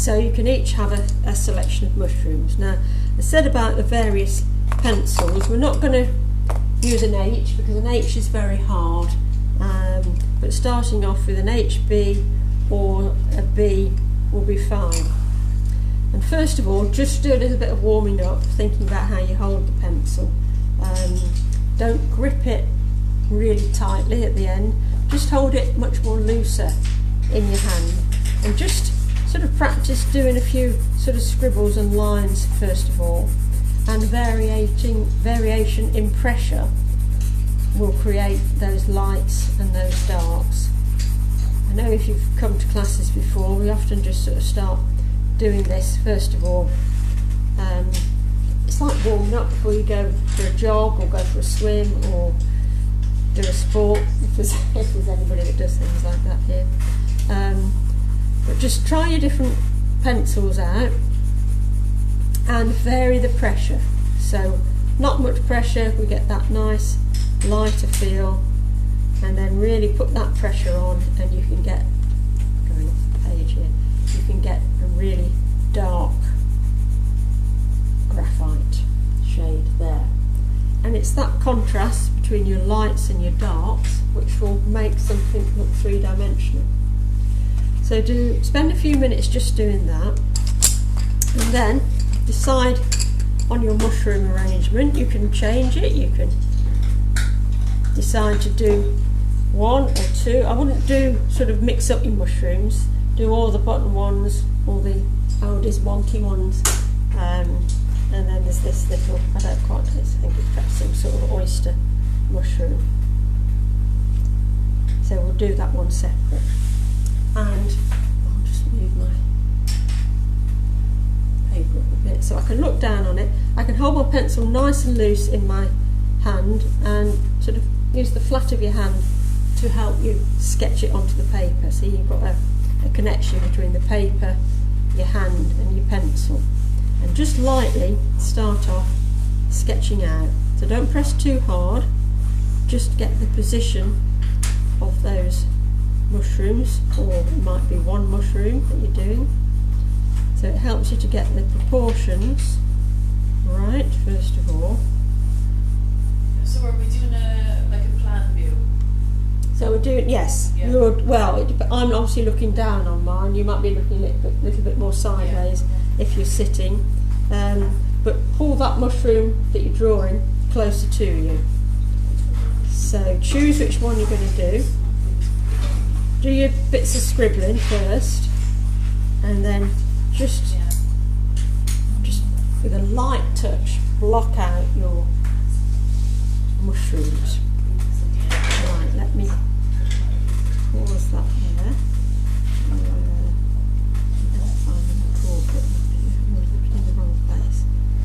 So you can each have a selection of mushrooms. Now, I said about the various pencils, we're not going to use an H because an H is very hard, but starting off with an HB or a B will be fine. And first of all, just do a little bit of warming up, thinking about how you hold the pencil. Don't grip it really tightly at the end, just hold it much more looser in your hand, and just sort of practice doing a few sort of scribbles and lines first of all, and variation in pressure will create those lights and those darks. I know if you've come to classes before, we often just sort of start doing this first of all. It's like warming up before you go for a jog or go for a swim or do a sport, if there's anybody that does things like that here. But just try your different pencils out and vary the pressure. So not much pressure, we get that nice lighter feel, and then really put that pressure on and you can get, going off the page here, you can get a really dark graphite shade there. And it's that contrast between your lights and your darks which will make something look three-dimensional. So spend a few minutes just doing that, and then decide on your mushroom arrangement. You can change it, you can decide to do one or two. I wouldn't do sort of mix up your mushrooms, do all the button ones, all the oldies wonky ones, and then there's this little, I don't quite know, I think it's perhaps some sort of oyster mushroom. So we'll do that one separate. And I'll just move my paper up a bit so I can look down on it. I can hold my pencil nice and loose in my hand and sort of use the flat of your hand to help you sketch it onto the paper. So you've got a connection between the paper, your hand and your pencil. And just lightly start off sketching out. So don't press too hard, just get the position of those mushrooms, or it might be one mushroom that you're doing. So it helps you to get the proportions right first of all. So are we doing like a plan view? So we're doing, yes. Yeah. I'm obviously looking down on mine. You might be looking a little bit more sideways if you're sitting. But pull that mushroom that you're drawing closer to you. So choose which one you're going to do. Do your bits of scribbling first, and then just with a light touch block out your